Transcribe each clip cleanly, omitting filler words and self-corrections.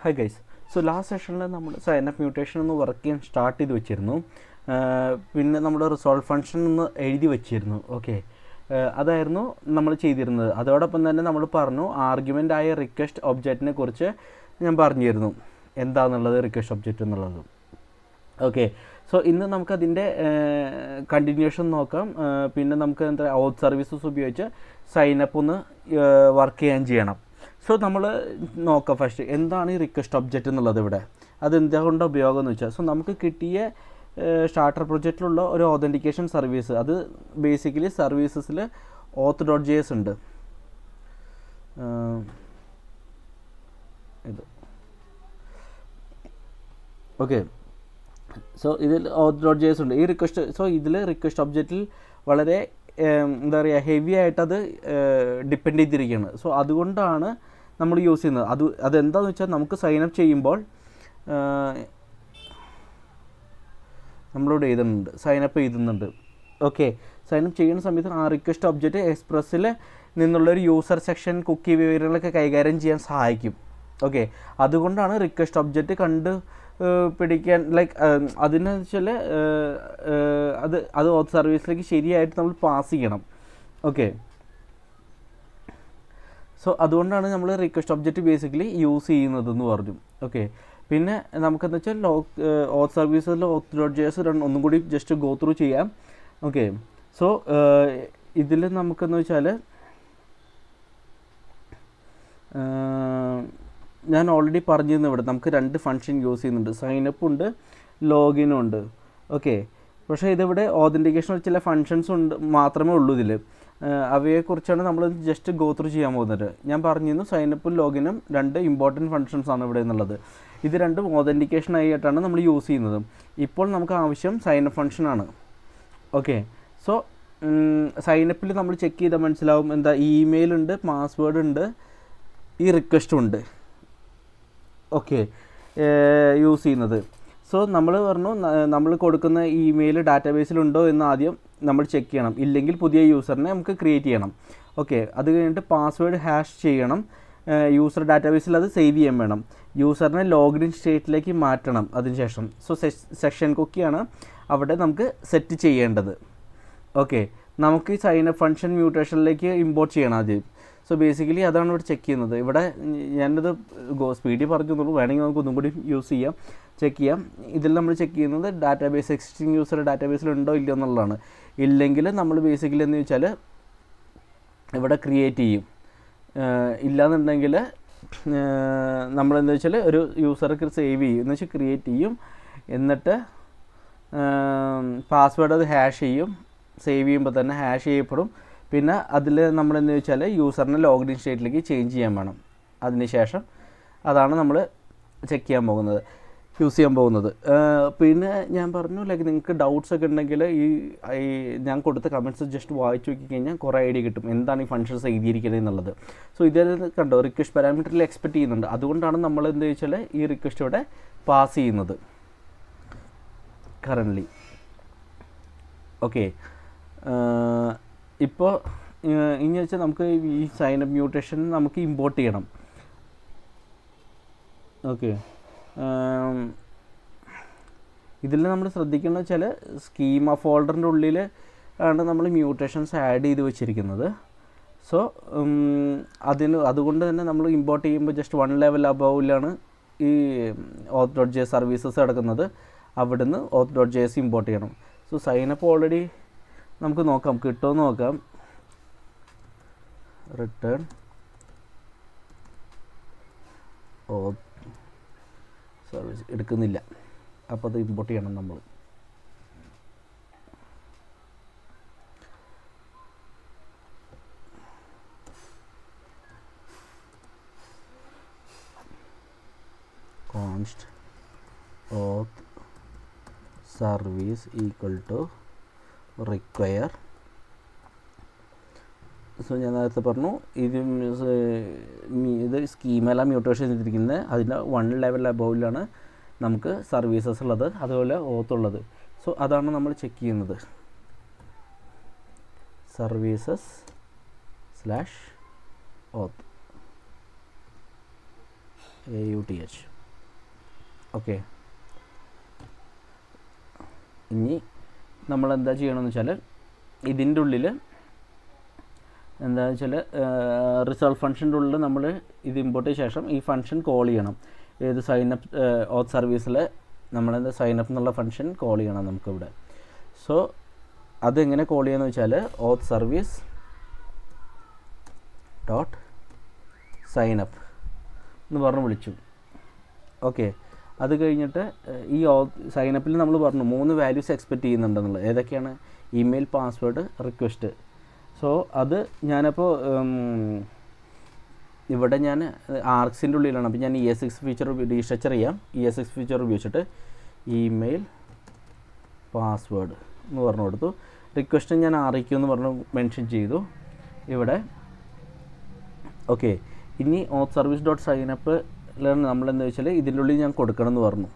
High guys. So last സെഷനിൽ നമ്മൾ sign up mutation ഒന്ന് വർക്ക് ചെയ്യാൻ സ്റ്റാർട്ട് ചെയ്ത് വെച്ചിരുന്നു. പിന്നെ നമ്മൾ റിസോൾവ് ഫംഗ്ഷൻ ഒന്ന് എഴുതി വെച്ചിരുന്നു. ഓക്കെ, അതായിരുന്നു നമ്മൾ ചെയ്തിരുന്നത്. അതോടൊപ്പം തന്നെ നമ്മൾ പറഞ്ഞു ആർഗ്യുമെൻ്റ് ആയ റിക്വസ്റ്റ് ഒബ്ജക്റ്റിനെ കുറിച്ച് ഞാൻ പറഞ്ഞിരുന്നു, എന്താണെന്നുള്ളത് റിക്വസ്റ്റ് ഒബ്ജക്റ്റ് എന്നുള്ളത്. ഓക്കെ, സോ ഇന്ന് നമുക്കതിൻ്റെ കണ്ടിന്യൂഷൻ നോക്കാം. പിന്നെ നമുക്ക് എന്താ ഔട്ട് സർവീസസ് ഉപയോഗിച്ച് സൈനപ്പ് ഒന്ന് വർക്ക് ചെയ്യണം. സോ നമ്മൾ നോക്കാം ഫസ്റ്റ് എന്താണ് ഈ റിക്വസ്റ്റ് ഒബ്ജക്റ്റ് എന്നുള്ളത്. ഇവിടെ അതെന്തുകൊണ്ട് ഉപയോഗം എന്ന് വെച്ചാൽ, സോ നമുക്ക് കിട്ടിയ സ്റ്റാർട്ടർ പ്രൊജക്റ്റിലുള്ള ഒരു ഓതൻറ്റിക്കേഷൻ സർവീസ്, അത് ബേസിക്കലി സർവീസസിൽ auth.js ഉണ്ട്. ഇത് ഓക്കെ, സോ ഇതിൽ auth.js ഉണ്ട്. ഈ റിക്വസ്റ്റ്, സോ ഇതിൽ റിക്വസ്റ്റ് ഒബ്ജക്റ്റിൽ വളരെ എന്താ പറയുക, ഹെവി ആയിട്ടത് ഡിപ്പെൻഡ് ചെയ്തിരിക്കുകയാണ്. സോ അതുകൊണ്ടാണ് നമ്മൾ യൂസ് ചെയ്യുന്നത്. അതെന്താണെന്ന് വെച്ചാൽ, നമുക്ക് സൈനപ്പ് ചെയ്യുമ്പോൾ നമ്മളോട് എഴുതുന്നുണ്ട്, സൈനപ്പ് എഴുതുന്നുണ്ട്. ഓക്കെ, സൈനപ്പ് ചെയ്യുന്ന സമയത്ത് ആ റിക്വസ്റ്റ് ഒബ്ജക്റ്റ് എക്സ്പ്രസ്സിൽ നിന്നുള്ളൊരു യൂസർ സെക്ഷൻ കുക്കി വിവരങ്ങളൊക്കെ കൈകാര്യം ചെയ്യാൻ സഹായിക്കും. ഓക്കെ, അതുകൊണ്ടാണ് റിക്വസ്റ്റ് ഒബ്ജക്റ്റ് പിടിക്കാൻ അതിന് വെച്ചാൽ അത് ഓത്ത് സർവീസിലേക്ക് ശരിയായിട്ട് നമ്മൾ പാസ് ചെയ്യണം. ഓക്കെ, സോ അതുകൊണ്ടാണ് നമ്മൾ റിക്വസ്റ്റ് ഒബ്ജക്റ്റ് ബേസിക്കലി യൂസ് ചെയ്യുന്നതെന്ന് പറഞ്ഞു. ഓക്കെ, പിന്നെ നമുക്കെന്ന് വെച്ചാൽ ഓത്ത് സർവീസിൽ auth.js ഒന്നും കൂടി ജസ്റ്റ് ഗോ ത്രൂ ചെയ്യാം. ഓക്കെ, സോ ഇതിൽ നമുക്കെന്ന് വെച്ചാൽ ഞാൻ ഓൾറെഡി പറഞ്ഞിരുന്നു, ഇവിടെ നമുക്ക് രണ്ട് ഫംഗ്ഷൻ യൂസ് ചെയ്യുന്നുണ്ട്, സൈനപ്പും ഉണ്ട്, ലോഗിനും ഉണ്ട്. ഓക്കെ, പക്ഷേ ഇതിവിടെ ഓതൻറ്റിക്കേഷൻ ചില ഫങ്ഷൻസ് ഉണ്ട് മാത്രമേ ഉള്ളൂ ഇതിൽ. അവയെക്കുറിച്ചാണ് നമ്മൾ ജസ്റ്റ് ഗോ ത്രൂ ചെയ്യാൻ പോകുന്നത്. ഞാൻ പറഞ്ഞിരുന്നു സൈനപ്പും ലോഗിനും രണ്ട് ഇമ്പോർട്ടൻറ്റ് ഫങ്ഷൻസ് ആണ് ഇവിടെ എന്നുള്ളത്. ഇത് രണ്ടും ഓതൻറ്റിക്കേഷൻ ആയിട്ടാണ് നമ്മൾ യൂസ് ചെയ്യുന്നത്. ഇപ്പോൾ നമുക്ക് ആവശ്യം സൈനപ്പ് ഫങ്ഷനാണ്. ഓക്കെ, സോ സൈനപ്പിൽ നമ്മൾ ചെക്ക് ചെയ്താൽ മനസ്സിലാവും, എന്താ ഇമെയിൽ ഉണ്ട്, പാസ്വേഡ് ഉണ്ട്, ഈ റിക്വസ്റ്റും ഉണ്ട്. ഓക്കെ, യൂസ് ചെയ്യുന്നത്. സോ നമ്മൾ പറഞ്ഞു, നമ്മൾ കൊടുക്കുന്ന ഇമെയിൽ ഡാറ്റാബേസിലുണ്ടോ എന്ന് ആദ്യം നമ്മൾ ചെക്ക് ചെയ്യണം. ഇല്ലെങ്കിൽ പുതിയ യൂസറിനെ നമുക്ക് ക്രിയേറ്റ് ചെയ്യണം. ഓക്കെ, അത് കഴിഞ്ഞിട്ട് പാസ്വേഡ് ഹാഷ് ചെയ്യണം. യൂസർ ഡാറ്റാബേസിൽ അത് സേവ് ചെയ്യാൻ വേണം. യൂസറിനെ ലോഗിൻ സ്റ്റേറ്റിലേക്ക് മാറ്റണം അതിനുശേഷം. സോ സെക്ഷൻ കുക്കിയാണ് അവിടെ നമുക്ക് സെറ്റ് ചെയ്യേണ്ടത്. ഓക്കെ, നമുക്ക് ഈ സൈനപ്പ് ഫംഗ്ഷൻ മ്യൂട്ടേഷനിലേക്ക് ഇമ്പോർട്ട് ചെയ്യണം ആദ്യം. സോ ബേസിക്കലി അതാണ് ഇവിടെ ചെക്ക് ചെയ്യുന്നത്. ഇവിടെ ഞാനത് സ്പീഡിൽ പറഞ്ഞുള്ളൂ, വേണമെങ്കിൽ നമുക്ക് ഒന്നും കൂടി യൂസ് ചെയ്യാം, ചെക്ക് ചെയ്യാം. ഇതിൽ നമ്മൾ ചെക്ക് ചെയ്യുന്നത് ഡാറ്റാബേസ് എക്സിസ്റ്റിംഗ് യൂസർ ഡാറ്റാബേസിൽ ഉണ്ടോ ഇല്ലയോ എന്നുള്ളതാണ്. ഇല്ലെങ്കിൽ നമ്മൾ ബേസിക്കലി എന്ന് വെച്ചാൽ ഇവിടെ ക്രിയേറ്റ് ചെയ്യും. ഇല്ലയെന്നുണ്ടെങ്കിൽ നമ്മളെന്താ വെച്ചാൽ ഒരു യൂസർക്ക് സേവ് ചെയ്യും, എന്ന് വെച്ചാൽ ക്രിയേറ്റ് ചെയ്യും, എന്നിട്ട് പാസ്വേഡ് അത് ഹാഷ് ചെയ്യും. സേവ് ചെയ്യുമ്പോൾ തന്നെ ഹാഷ് ചെയ്യപ്പെടും. പിന്നെ അതിൽ നമ്മളെന്ന് വെച്ചാൽ യൂസറിനെ ലോഗിൻ സ്റ്റേറ്റിലേക്ക് ചേഞ്ച് ചെയ്യാൻ വേണം. അതിനുശേഷം അതാണ് നമ്മൾ ചെക്ക് ചെയ്യാൻ പോകുന്നത്, യൂസ് ചെയ്യാൻ പോകുന്നത്. പിന്നെ ഞാൻ പറഞ്ഞു, നിങ്ങൾക്ക് ഡൗട്ട്സ് ഒക്കെ ഉണ്ടെങ്കിൽ ഈ ഞാൻ കൊടുത്ത കമൻറ്റ്സ് ജസ്റ്റ് വായിച്ചു നോക്കിക്കഴിഞ്ഞാൽ കുറേ ഐഡിയ കിട്ടും, എന്താണ് ഈ ഫങ്ഷൻസ് എഴുതിയിരിക്കുന്നത് എന്നുള്ളത്. സോ ഇതേ കണ്ടോ, റിക്വസ്റ്റ് പാരാമീറ്ററിൽ എക്സ്പെക്റ്റ് ചെയ്യുന്നുണ്ട്. അതുകൊണ്ടാണ് നമ്മൾ എന്താ വെച്ചാൽ ഈ റിക്വസ്റ്റ് ഇവിടെ പാസ് ചെയ്യുന്നത് കറൻ്റ്ലി. ഓക്കെ, ഇപ്പോൾ ഇനി വെച്ചാൽ നമുക്ക് ഈ സൈനപ്പ് മ്യൂട്ടേഷൻ നമുക്ക് ഇമ്പോർട്ട് ചെയ്യണം. ഓക്കെ, ഇതിൽ നമ്മൾ ശ്രദ്ധിക്കുന്നത് വെച്ചാൽ സ്കീമ ഫോൾഡറിൻ്റെ ഉള്ളിൽ ആണ് നമ്മൾ മ്യൂട്ടേഷൻസ് ആഡ് ചെയ്ത് വെച്ചിരിക്കുന്നത്. സോ അതുകൊണ്ട് തന്നെ നമ്മൾ ഇമ്പോർട്ട് ചെയ്യുമ്പോൾ ജസ്റ്റ് 1 ലെവൽ അബവിലാണ് ഈ auth.js സർവീസസ് കിടക്കുന്നത്. അവിടുന്ന് auth.js ഇമ്പോർട്ട് ചെയ്യണം. സോ സൈനപ്പ് ഓൾറെഡി നമുക്ക് നോക്കാം, കിട്ടുമെന്ന് നോക്കാം. റിട്ടേൺ auth സർവീസ് എടുക്കുന്നില്ല, അപ്പോൾ അത് ഇമ്പോർട്ട് ചെയ്യണം നമ്മൾ. Const auth service equal to require. So ഞാൻ നേരത്തെ പറഞ്ഞു, ഇത് സ്കീമല്ല മ്യൂട്ടേഷൻ ചെയ്തിരിക്കുന്നത്, അതിൻ്റെ 1 ലെവൽ അബോവിലാണ് നമുക്ക് സർവീസസ് ഉള്ളത്, അതുപോലെ ഓത്തുള്ളത്. സോ അതാണ് നമ്മൾ ചെക്ക് ചെയ്യുന്നത്. Services /auth AUTH. ഓക്കെ, ഇനി നമ്മളെന്താ ചെയ്യണമെന്ന് വെച്ചാൽ ഇതിൻ്റെ ഉള്ളിൽ എന്താണെന്ന് വെച്ചാൽ റിസോൾവ് ഫംഗ്ഷൻ്റെ ഉള്ളിൽ നമ്മൾ ഇത് ഇമ്പോർട്ട് ചെയ്ത ശേഷം ഈ ഫംഗ്ഷൻ കോൾ ചെയ്യണം. ഏത് സൈനപ്പ് ഓത്ത് സർവീസിൽ നമ്മളെന്താ സൈനപ്പ് എന്നുള്ള ഫംഗ്ഷൻ കോൾ ചെയ്യണം നമുക്കിവിടെ. സോ അതെങ്ങനെ കോൾ ചെയ്യാന്ന് വെച്ചാൽ ഓത്ത് സർവീസ് ഡോട്ട് സൈനപ്പ് എന്ന് പറഞ്ഞ് വിളിച്ചു. ഓക്കെ, അത് കഴിഞ്ഞിട്ട് ഈ സൈനപ്പിൽ നമ്മൾ പറഞ്ഞു 3 വാല്യൂസ് എക്സ്പെക്റ്റ് ചെയ്യുന്നുണ്ടെന്നുള്ളത്. ഏതൊക്കെയാണ്? Email, password, request. സോ അത് ഞാനപ്പോൾ ഇവിടെ ഞാൻ ആർക്സിൻ്റെ ഉള്ളിലാണ്. അപ്പോൾ ഞാൻ ES6 ഫീച്ചർ ഡീസ്ട്രക്ചർ ചെയ്യാം. ES6 ഫീച്ചർ ഉപയോഗിച്ചിട്ട് ഇമെയിൽ പാസ്വേഡ് എന്ന് പറഞ്ഞു കൊടുത്തു. റിക്വസ്റ്റ് ഞാൻ REQ എന്ന് പറഞ്ഞു മെൻഷൻ ചെയ്തു ഇവിടെ. ഓക്കെ, ഇനി ഓത്ത് സർവീസ് ഡോട്ട് സൈനപ്പിലാണ് നമ്മളെന്താ വെച്ചാൽ ഇതിൻ്റെ ഉള്ളിൽ ഞാൻ കൊടുക്കണം എന്ന് പറഞ്ഞു.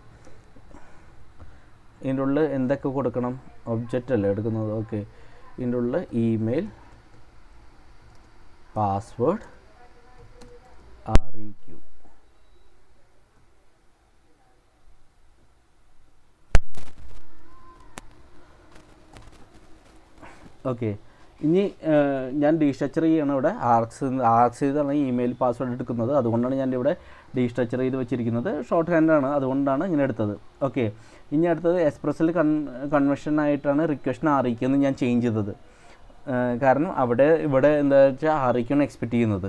ഇതിൻ്റെ ഉള്ളിൽ എന്തൊക്കെ കൊടുക്കണം? ഒബ്ജക്റ്റ് അല്ലേ എടുക്കുന്നത്. ഓക്കെ, ഇതിൻ്റെ ഉള്ളിൽ ഇമെയിൽ, പാസ്വേഡ്, REQ. ഓക്കെ, ഇനി ഞാൻ ഡീസ്ട്രക്ചർ ചെയ്യണം ഇവിടെ. ആർക്സ് ചെയ്താണ് ഇമെയിൽ പാസ്വേഡ് എടുക്കുന്നത്. അതുകൊണ്ടാണ് ഞാൻ ഇവിടെ ഡീസ്ട്രക്ചർ ചെയ്ത് വെച്ചിരിക്കുന്നത്. ഷോർട്ട് ഹാൻഡാണ്, അതുകൊണ്ടാണ് ഇങ്ങനെ എടുത്തത്. ഓക്കെ, ഇനി അടുത്തത് എക്സ്പ്രസ്സിൽ കൺവെൻഷനായിട്ടാണ് റിക്വസ്റ്റിന് REQ എന്ന് ഞാൻ ചേഞ്ച് ചെയ്തത്. കാരണം ഇവിടെ എന്താ വെച്ചാൽ REQ ആണ് എക്സ്പെക്റ്റ് ചെയ്യുന്നത്.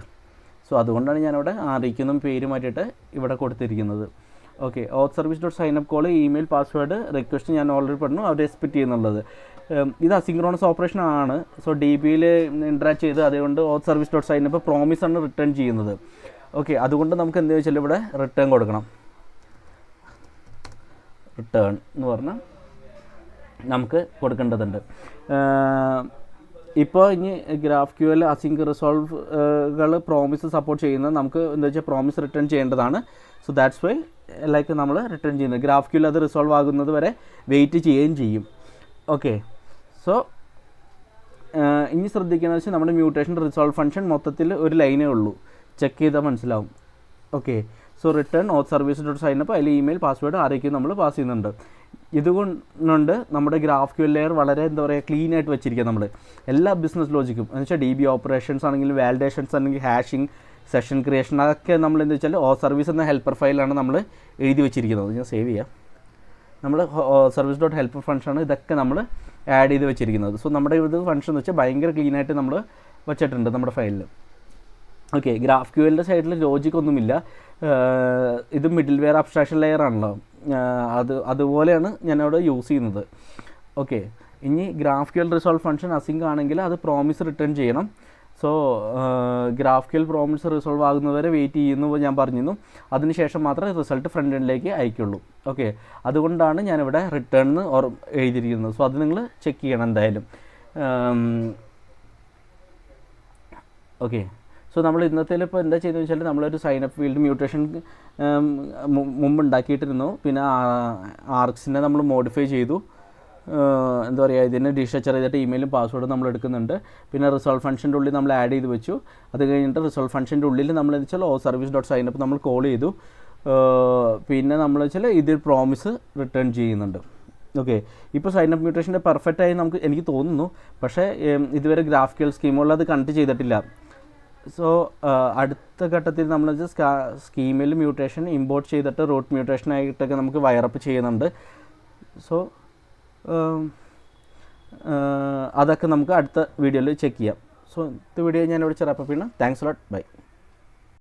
സോ അതുകൊണ്ടാണ് ഞാനിവിടെ REQ എന്നും പേര് മാറ്റിയിട്ട് ഇവിടെ കൊടുത്തിരിക്കുന്നത്. Okay, auth service dot signup call, email, password, request ഞാൻ ഓൾറെഡി പറഞ്ഞു അവർ എക്സ്പെക്റ്റ് ചെയ്യുന്നുള്ളത്. ഇത് അസിങ്ക്രോണസ് ഓപ്പറേഷൻ ആണ്. സോ DBയിൽ ഇൻട്രാക്ട് ചെയ്ത് അതുകൊണ്ട് auth service dot signup promise ആണ് റിട്ടേൺ ചെയ്യുന്നത്. ഓക്കെ, അതുകൊണ്ട് നമുക്ക് എന്താ വെച്ചാൽ ഇവിടെ റിട്ടേൺ കൊടുക്കണം. റിട്ടേൺ എന്ന് പറഞ്ഞാൽ നമുക്ക് കൊടുക്കേണ്ടതുണ്ട്. ഇപ്പോൾ ഇനി GraphQL അസിങ്ക് റിസോൾവുകൾ പ്രോമിസ് സപ്പോർട്ട് ചെയ്യുന്നത് നമുക്ക് എന്താ വെച്ചാൽ പ്രോമിസ് റിട്ടേൺ ചെയ്യേണ്ടതാണ്. സോ ദാറ്റ്സ് വൈ ലൈക്ക് നമ്മൾ റിട്ടേൺ ചെയ്യുന്നത്. GraphQL അത് റിസോൾവ് ആകുന്നത് വരെ വെയിറ്റ് ചെയ്യുകയും ചെയ്യും. ഓക്കെ, സോ ഇനി ശ്രദ്ധിക്കുന്നത് വെച്ചാൽ നമ്മുടെ മ്യൂട്ടേഷൻ റിസോൾവ് ഫംഗ്ഷൻ മൊത്തത്തിൽ ഒരു ലൈനേ ഉള്ളൂ. ചെക്ക് ചെയ്താൽ മനസ്സിലാവും. ഓക്കെ, സോ റിട്ടേൺ ഓത്ത് സർവീസ് ഡോട്ട് സൈനപ്പ്, അതിൽ ഇമെയിൽ, പാസ്വേഡ്, REQ നമ്മൾ പാസ് ചെയ്യുന്നുണ്ട്. ഇതുകൊണ്ട് നമ്മുടെ GraphQL ലെയർ വളരെ എന്താ പറയുക ക്ലീൻ ആയിട്ട് വെച്ചിരിക്കുക. നമ്മൾ എല്ലാ ബിസിനസ് ലോജിക്കും എന്ന് വെച്ചാൽ DB ഓപ്പറേഷൻസ് ആണെങ്കിലും വാലിഡേഷൻസ് ആണെങ്കിൽ ഹാഷിങ്, സെഷൻ ക്രിയേഷൻ, അതൊക്കെ നമ്മൾ എന്താ വെച്ചാൽ ഓത്ത് സർവീസ് എന്ന ഹെൽപ്പർ ഫയലാണ് നമ്മൾ എഴുതി വെച്ചിരിക്കുന്നത്. ഞാൻ സേവ് ചെയ്യാം. നമ്മൾ സർവീസ് ഡോട്ട് ഹെൽപ്പർ ഫംഗ്ഷനാണ് ഇതൊക്കെ നമ്മൾ ആഡ് ചെയ്ത് വെച്ചിരിക്കുന്നത്. സോ നമ്മുടെ ഇത് ഫംഗ്ഷൻ എന്ന് വെച്ചാൽ ഭയങ്കര ക്ലീനായിട്ട് നമ്മൾ വെച്ചിട്ടുണ്ട് നമ്മുടെ ഫയലിൽ. ഓക്കെ, GraphQLൻ്റെ സൈഡിൽ ലോജിക് ഒന്നുമില്ല. ഇത് മിഡിൽ വെയർ അബ്സ്ട്രാക്ഷൻ ലെയർ ആണല്ലോ, അതുപോലെയാണ് ഞാനവിടെ യൂസ് ചെയ്യുന്നത്. ഓക്കെ, ഇനി GraphQL റിസോൾവ് ഫംഗ്ഷൻ അസിങ്ക് ആണെങ്കിൽ അത് പ്രോമിസ് റിട്ടേൺ ചെയ്യണം. സോ GraphQL പ്രോമിസ് റിസോൾവ് ആകുന്നവരെ വെയിറ്റ് ചെയ്യുന്നു ഞാൻ പറഞ്ഞിരുന്നു. അതിനുശേഷം മാത്രമേ റിസൾട്ട് ഫ്രണ്ട് എൻഡിലേക്ക് അയക്കുള്ളൂ. ഓക്കെ, അതുകൊണ്ടാണ് ഞാനിവിടെ റിട്ടേൺ എഴുതിയിരിക്കുന്നത്. സോ അത് നിങ്ങൾ ചെക്ക് ചെയ്യണം എന്തായാലും. ഓക്കെ, സോ നമ്മൾ ഇന്നത്തേൽ ഇപ്പോൾ എന്താ ചെയ്തതെന്ന് വെച്ചാൽ നമ്മളൊരു സൈനപ്പ് ഫീൽഡ് മ്യൂട്ടേഷൻ മുമ്പ് ഉണ്ടാക്കിയിട്ടിരുന്നു. പിന്നെ ആർക്സിനെ നമ്മൾ മോഡിഫൈ ചെയ്തു. എന്താ പറയുക, ഇതിന് ഡീസ്ട്രക്ചർ ചെയ്തിട്ട് ഇമെയിലും പാസ്വേഡും നമ്മൾ എടുക്കുന്നുണ്ട്. പിന്നെ റിസോൾവ് ഫംഗ്ഷൻ്റെ ഉള്ളിൽ നമ്മൾ ആഡ് ചെയ്ത് വെച്ചു. അത് കഴിഞ്ഞിട്ട് റിസോൾവ് ഫംഗ്ഷൻ്റെ ഉള്ളിൽ നമ്മൾ എന്ന് വെച്ചാൽ ഓത്ത് സർവീസ് ഡോട്ട് സൈനപ്പ് നമ്മൾ കോൾ ചെയ്തു. പിന്നെ നമ്മൾ വെച്ചാൽ ഇതിൽ പ്രോമിസ് റിട്ടേൺ ചെയ്യുന്നുണ്ട്. ഓക്കെ, ഇപ്പോൾ സൈനപ്പ് മ്യൂട്ടേഷൻ്റെ പെർഫെക്റ്റായി എനിക്ക് തോന്നുന്നു. പക്ഷേ ഇതുവരെ GraphQL സ്കീമുകളിൽ അത് കണക്ട് ചെയ്തിട്ടില്ല. സോ അടുത്ത ഘട്ടത്തിൽ നമ്മൾ സ്കീമിൽ മ്യൂട്ടേഷൻ ഇമ്പോർട്ട് ചെയ്തിട്ട് റൂട്ട് മ്യൂട്ടേഷനായിട്ടൊക്കെ നമുക്ക് വയറപ്പ് ചെയ്യുന്നുണ്ട്. സോ അതൊക്കെ നമുക്ക് അടുത്ത വീഡിയോയിൽ ചെക്ക് ചെയ്യാം. സോ ഇത് വീഡിയോ ഞാൻ ഇവിടെ ചെറാപ്പം. പിന്നെ താങ്ക്സ് ലോട്ട്, ബൈ.